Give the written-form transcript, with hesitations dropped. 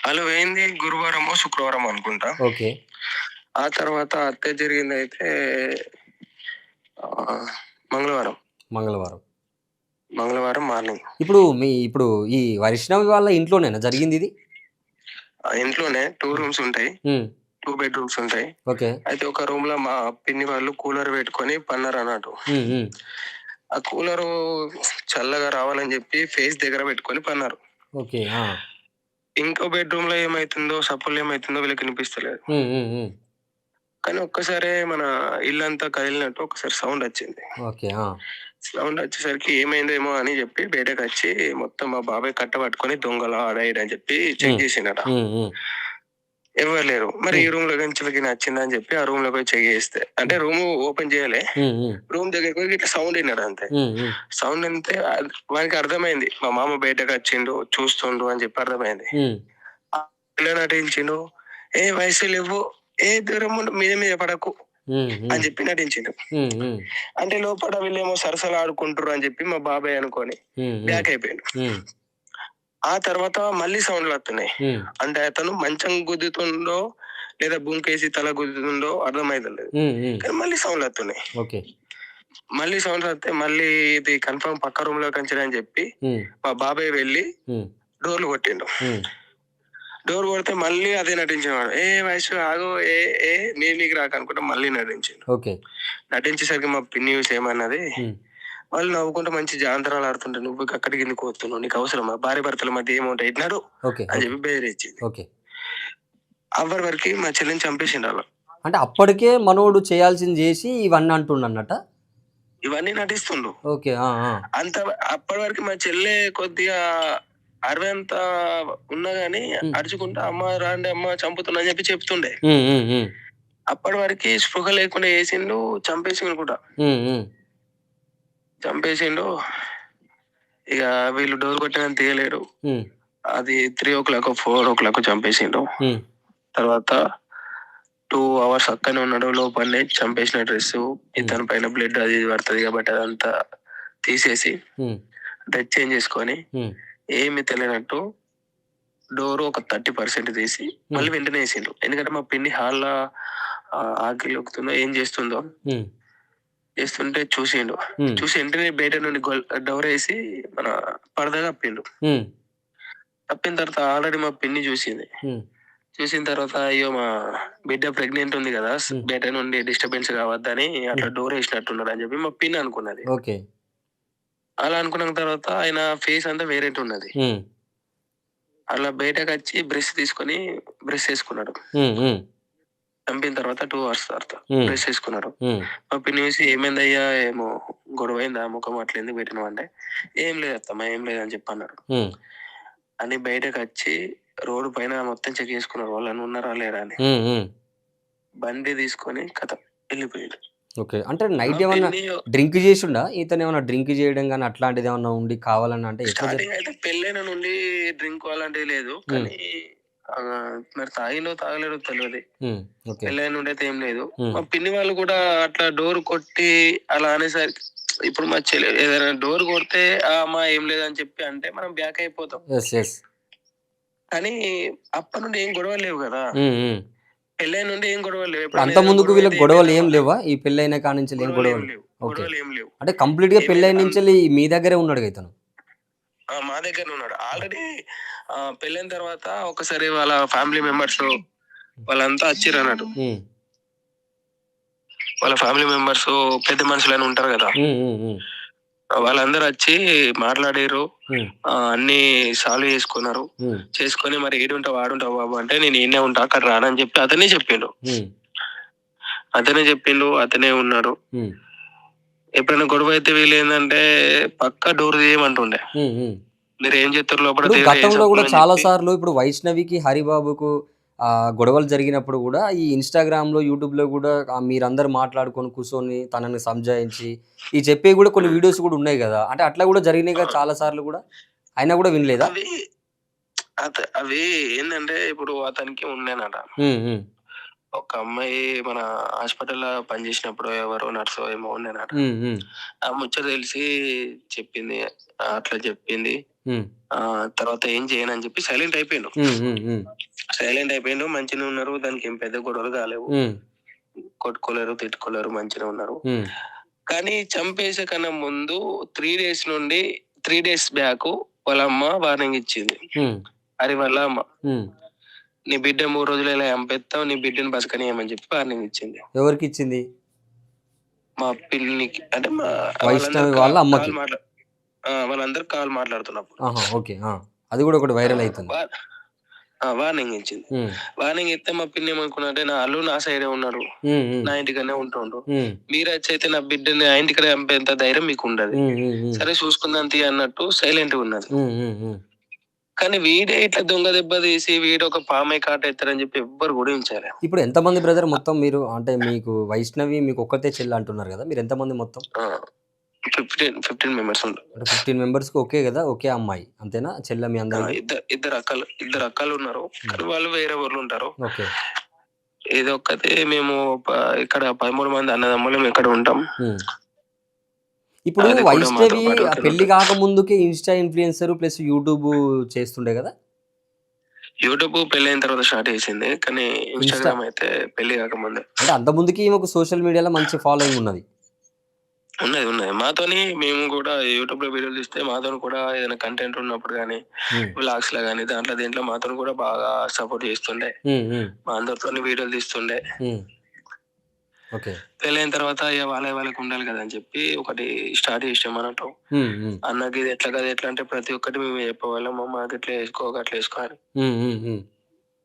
వాళ్ళు పోయింది గురువారమో, శుక్రవారమో అనుకుంటా. ఓకే. ఆ తర్వాత హత్య జరిగిందయితే ఆహ్, మంగళవారం. మంగళవారం. మంగళవారం మార్నింగ్. ఇప్పుడు ఈ వైష్ణవి వాళ్ళ ఇంట్లోనేనా జరిగిందిది? ఇంట్లోనే 2 హ్మ్. రూమ్స్ ఉంటాయి. హ్మ్. 2 బెడ్‌రూమ్స్ ఉంటాయి. ఓకే. అయితే ఒక రూమ్‌లో మా పిన్ని వాళ్ళు కూలర్ పెట్టుకొని పన్నారన్నట్టు. హ్మ్. హ్మ్. ఆ కూలరు చల్లగా రావాలని చెప్పి ఫేస్ దగ్గర పెట్టుకొని పన్నారు. ఓకే. ఆ! ఇంకో బెడ్‌రూమ్‌లో ఏమైతుందో, సప్పుళ్ళు ఏమైతుందో వీళ్ళకి వినిపిస్తలేదు. హ్మ్. హ్మ్. హ్మ్. కానీ ఒక్కసారే మన ఇల్లంతా కదిలినట్టు ఒకసారి సౌండొచ్చింది. ఓకే. ఆ! సౌండొచ్చేసరికి ఏమైందేమో అని చెప్పి బయటకొచ్చి మొత్తం మా బాబాయ్ కట్ట పట్టుకొని దొంగలు ఆడ ఈడ అని చెప్పి చెక్ హ్మ్. చేసిండట. హ్మ్. హ్మ్. ఎవ్వరు లేరు. మరి ఈ హ్మ్. రూమ్‌లోకెంచి వీళ్ళకి నచ్చిందని చెప్పి ఆ రూమ్‌లోకి పోయి చెక్ చేస్తే అంటే హ్మ్. రూము ఓపెన్ చేయలే. హ్మ్. హ్మ్. రూమ్ దగ్గరికి పోయి ఇట్లా సౌండ్ ఇన్నాడంతే. హ్మ్. హ్మ్. సౌండ్ ఇంతే వానికి అర్థమైంది. మా మామ బయటకొచ్చిండు, చూస్తుండు అని చెప్పి అర్థమైంది. హ్మ్. ఇలా నటించిండు. "ఏ వయసు లెవ్వు, ఏ దూరం ఉండు, మీద మీద పడకు" హ్మ్. హ్మ్. అని చెప్పి నటించిండు. హ్మ్. హ్మ్. అంటే లోపల వీళ్ళేమో సరసాలాడుకుంటుర్రు అని చెప్పి మా బాబాయ్ అనుకోని హ్మ్. హ్మ్. బ్యాక్ అయిపోయిండు. హ్మ్. ఆ తర్వాత మళ్ళీ సౌండ్‌లొత్తున్నాయి. హ్మ్. అంటే అతను మంచం గుద్దుతుండో, లేదా బుంకేసి తల గుద్దుతుండో అర్థమైతలేదు. హ్మ్. హ్మ్. కానీ మళ్ళీ సౌండ్‌లొత్తున్నాయి. ఓకే. మళ్ళీ సౌండ్‌లొత్తే మళ్ళీ ఇది కన్ఫర్మ్ పక్క రూమ్‌లోకెంచలే అని చెప్పి హ్మ్. మా బాబాయ్ వెళ్లి హ్మ్. డోర్లు కొట్టిండు. హ్మ్. డోర్ కొడితే మళ్ళీ అదే నటించేవాడు. "ఏ వైషు ఆగు, ఏ ఏ నేను నీకు రాకు" అనుకుంట మళ్ళీ నటించిండు. ఓకే. నటించేసరికి మా పిన్ని చూసి ఏమన్నది, హ్మ్. వాళ్ళు నవ్వుకుంటూ మంచి జాంతరాలు ఆడుతుంటే నువ్వు అక్కడికి ఎందుకు పోతున్నావు? నీకు అవసరమా? భార్య భర్తల మధ్య ఏముంటాయి? ఇటు నడు ఓకే. అని ఓకే. చెప్పి బెదిరించింది. ఓకే. అప్పటి వరకి మా చెల్లిని చంపేసిండాళ్ళు. అంటే అప్పటికే మనోడు చేయాల్సింది జేసి ఇవన్నీ అంటుండన్నట్టా? ఇవన్నీ నటిస్తుండు. ఓకే. ఆ! ఆ! అంత అప్పటి వరకు మా చెల్లె కొద్దిగా అరవంత ఉన్నా గాని హ్మ్. అరుచుకుంటా "అమ్మ రాండి అమ్మ చంపుతున్నా" అని చెప్పి చెప్తుండే. హ్మ్. హ్మ్. హ్మ్. అప్పటి వరకి స్పృహ లేకుండా చేసిండు, చంపేసిండు కూడా. హ్మ్. హ్మ్. చంపేసిండు. ఇగ వీళ్ళు డోర్ కొట్టినా తీయలేరు. హ్మ్. అది 3:00, 4:00 చంపేసిండు. హ్మ్. తర్వాత 2 అవర్స్ అక్కడనే ఉన్నాడు. లోపలనే చంపేసిన డ్రెస్సు, హ్మ్. ఇతని పైన బ్లడ్ అది ఇది పడతది కాబట్టి అదంతా తీసేసి హ్మ్. డ్రెస్ చేంజ్ చేసుకొని హ్మ్. ఏమి తెలియనట్టు డోర్ ఒక 30% తీసి హ్మ్. మళ్ళీ వెంటనే ఏసిండు. ఎందుకంటే మా పిన్ని హాల్‌లో ఆకలి ఉక్కుతుందో ఏం చేస్తుందో హ్మ్. చేస్తుంటే చూసిండు. హ్మ్. చూసి వెంటనే బయట నుండి డోరేసి మన పరదా కప్పిండు. హ్మ్. కప్పిన తర్వాత ఆల్రెడీ మా పిన్ని చూసింది. హ్మ్. చూసిన తర్వాత అయ్యో! మా బిడ్డ ప్రెగ్నెంట్ ఉంది గదా! హ్మ్. బయట నుండి డిస్టర్బెన్స్ కావద్దని హ్మ్. అట్లా డోర్ ఏసినట్టున్నాడని చెప్పి మా పిన్ని అనుకున్నది. ఓకే. అలా అనుకున్న తర్వాత ఆయన ఫేస్ అంతా వేరేటున్నది. హ్మ్. అలా బయటకచ్చి బ్రష్ తీసుకొని బ్రష్ ఏసుకున్నాడు. హ్మ్. హ్మ్. చంపిన తర్వాత 2 అవర్స్ తర్వాత హ్మ్. బ్రష్ ఏసుకున్నాడు. హ్మ్. మా పిన్ని చూసి "ఏమైందయ్యా? ఏమో గొడవయిందా? ముఖం అట్లా ఎందుకు పెట్టినావు" అంటే "ఏం లేదు అత్తమ్మ, ఏం లేదు" అని చెప్పి అన్నాడు. హ్మ్. అని బయటకచ్చి రోడ్డు పైన మొత్తం చెక్ చేసుకున్నారు. వాళ్ళని ఉన్నారా లేరా అని. హ్మ్. హ్మ్. బండి తీసుకొని ఖతం ఎళ్ళిపోయిండు. ఓకే. అంటే మా నైట్ ఏమన్నా పిన్ని డ్రింక్ జేశుండా? ఇతనేమన్నా డ్రింక్ జేయడం గాని అట్లాంటిదేమన్నా ఉండి కావాలని అంటే ఎట్లా స్టార్టింగ్ అయితే పెళ్ళైన నుండి డ్రింక్ అలాంటివి లేదు. హ్మ్. కానీ మరి తాగిండో తాగలేడో తెలవది. హ్మ్. ఓకే. పెళ్ళైన నుండి అయితే ఏం లేదు. హ్మ్. మా పిన్ని వాళ్ళు కూడా అట్లా డోర్ కొట్టి అలా అనేసరికి ఇప్పుడు మా చెల్లె ఏదైనా డోర్ కొడితే అమ్మ ఏం లేదని చెప్పి అంటే మనం బ్యాక్ అయిపోతాం. యెస్. యెస్. కానీ అప్పటి నుండి ఏం గొడవలు లేవు గదా! హ్మ్. హ్మ్. పెళ్ళైన నుండి ఏం గొడవలు లేవు. ఇప్పుడు ఎప్పుడైనా అంత ఏదైనా ముందుకు గొడవ వీళ్ళకి అయితే గొడవలేం ఏమైందమ్మా? లేవా? ఈ పెళ్లయిన కాడ్నుంచెల్లి ఏం గొడవలేం గొడవలు? లేవు. ఓకే. గొడవలేం లేవు. అంటే కంప్లీట్‌గా ఏమైంది పెళ్లయిన నుంచెల్లి మీ దగ్గరే ఉన్నాడుగా ఇతను. మా దగ్గరనే ఉన్నాడు. ఆల్రెడీ పెళ్ళైన తర్వాత ఒకసారి వాళ్ళ ఫ్యామిలీ మెంబర్స్ వాళ్ళంతా వచ్చిర్రన్నట్టు. హ్మ్. వాళ్ళ ఫ్యామిలీ మెంబర్స్ పెద్ద మనుషులని ఉంటారు గదా! హ్మ్. హ్మ్. హ్మ్. వాళ్ళందరూ వచ్చి మాట్లాడిర్రు. హ్మ్. అన్నీ సాల్వ్ చేసుకున్నారు. హ్మ్. చేసుకొని మరి "ఏడుంటావు? ఆడుంటావు బాబు" అంటే "నేను ఈడనే ఉంటా అక్కడ రానని" చెప్పి అతనే చెప్పిండు. హ్మ్. అతనే చెప్పిండు. అతనే ఉన్నాడు. హ్మ్. ఎప్పుడైనా గొడవైతే వీళ్ళేందంటే పక్కా డోర్ తీయమంటుండే. హ్మ్. హ్మ్. మీరేం చేత్తుర్రు లోపల ఇప్పుడు తీయండి ఏం గతంలో గూడా సంపులని చాలా చెప్పి సార్లు ఇప్పుడు వైష్ణవికి, హరిబాబుకు గొడవలు జరిగినప్పుడు గూడా ఈ ఇన్‌స్టాగ్రామ్‌లో, యూట్యూబ్‌లో గూడా మీరందరూ మాట్లాడుకొని కూర్చొని తనని సంజాయించి, చెప్పేవి గూడా కొన్ని హ్మ్. వీడియోస్ గూడా ఉన్నాయి గదా! అంటే అట్లా గూడా జరిగినాయిగా ఆ! చాలా సార్లు గూడా. అయినా గూడా వినలేదా? అవి అవి ఏందంటే ఇప్పుడు అతనికి ఉండేనట. హ్మ్. హ్మ్. ఒక అమ్మాయి మన హాస్పిటల్ పనిచేసినప్పుడు ఎవరో నర్సో ఏమో ఉండేనట. హ్మ్. హ్మ్. ఆ ముచ్చట తెలిసి చెప్పింది. అట్లా చెప్పింది. హ్మ్. తర్వాత ఏం చేయనని చెప్పి సైలెంట్ అయిపోయిండు. హ్మ్. హ్మ్. హ్మ్. సైలెంట్ అయిపోయిండు. మంచిగానే ఉన్నారు. దానికి ఏం పెద్ద గొడవలు కాలేవు. హ్మ్. కొట్టుకోలేరు, తిట్టుకోలేరు, మంచిగానే ఉన్నారు. హ్మ్. కానీ చంపేసే కన్నా ముందు 3 డేస్ నుండి 3 డేస్ బ్యాక్ వాళ్ళ అమ్మ వార్నింగ్ ఇచ్చింది. హ్మ్. హరి వాళ్ళ అమ్మ. హ్మ్. నీ బిడ్డ 3 రోజులు ఇలా చంపేస్తావు, నీ బిడ్డని బతకనీయమని చెప్పి వార్నింగ్ ఇచ్చింది. ఎవరికిచ్చింది? మా పిన్నికి అంటే వాళ్ళందరూ వైష్ణవి వాళ్ళ అమ్మకి. కాల్ వాళ్ళందరూ కాల్ మాట్లాడుతున్నప్పుడు. ఆహా! ఓకే. ఆ! అది గూడా ఒకటి ఆ, వైరల్ అయితుంది. వా- వార్నింగ్ ఇచ్చింది. హ్మ్. వార్నింగ్ ఇస్తే మా పిన్ని ఏమనుకున్నారంటే నా అల్లు నా సైడే ఉన్నారు, హ్మ్. హ్మ్. నా ఇంటికనే ఉంటుండ్రు, హ్మ్. మీరు వచ్చైతే నా బిడ్డని ఆ ఇంటికనే చంపేంత ధైర్యం మీకు ఉండదు, హ్మ్. హ్మ్. హ్మ్. సరే చూసుకుందాం తీ అన్నట్టు సైలెంట్ ఉన్నది. హ్మ్. హ్మ్. హ్మ్. కానీ వీడే ఇట్లా దొంగ దెబ్బ తీసి వీడు ఒక పామే కాటేస్తారని చెప్పి ఎవ్వరు కూడా ఉంచారు. ఇప్పుడు ఎంతమంది బ్రదర్ మొత్తం మీరు? అంటే మీకు వైష్ణవి మీకు ఒక్కతే చెల్లి అంటున్నారు గదా! మీరు ఎంతమంది మొత్తం? 15 మెంబర్స్ ఉంటారు. అంటే 15 మెంబర్స్‌కి ఓకే గదా! ఒకే అమ్మాయి. అంతేనా? చెల్లె మీ అందరికి? ఇద్దరు అక్కలు ఉన్నారు. హ్మ్. కానీ వాళ్ళు వేరే ఊర్లో ఉంటారు. ఓకే. ఇదొక్కతే మేము ఇక్కడ 13 మంది అన్నదమ్ములం ఇక్కడ ఉంటాం. హ్మ్. ఇప్పుడు అది కూడా మాతో వైష్ణవి పాటు ఆ ఇక్కడ పెళ్లి ఉంటుంది. కాకముందుకే ఇన్‌స్టా ఇన్‌ఫ్లుయెన్సర్ ప్లస్ యూట్యూబ్ చేస్తుండే గదా! యూట్యూబ్ పెళ్ళైన తర్వాత స్టార్ట్ చేసింది. కానీ ఇన్‌స్టా ఇన్‌స్టాగ్రామ్ అయితే పెళ్లి కాకముందే. అంటే అంతకుముందుకి ఈమెకు సోషల్ మీడియాలో మంచి ఫాలోయింగ్ ఉన్నది. ఉన్నది. మాతోని మేము కూడా యూట్యూబ్‌లో వీడియోలు తీస్తే మాతోని కూడా ఏదైనా కంటెంట్ ఉన్నప్పుడు గానీ, హ్మ్. వ్లాగ్స్‌లో గానీ దాంట్లో దీంట్లో మాతోని కూడా బాగా సపోర్ట్ చేస్తుండే. హ్మ్. హ్మ్. మా అందరితోని వీడియోలు తీస్తుండే. హ్మ్. ఓకే. పెళ్ళైన తర్వాత ఇగ వాళ్ళకి ఉండాలి కదా అని చెప్పి ఒకటి స్టార్ట్ చేసాం అన్నట్టు. హ్మ్. హ్మ్. అన్నకి ఇది ఎట్లా కాదు ఎట్లా అంటే ప్రతి ఒక్కటి మేము చెప్పేవాళ్ళం. మాకు ఇట్లా చేసుకో, అట్లా చేసుకో అని. హ్మ్. హ్మ్. హ్మ్.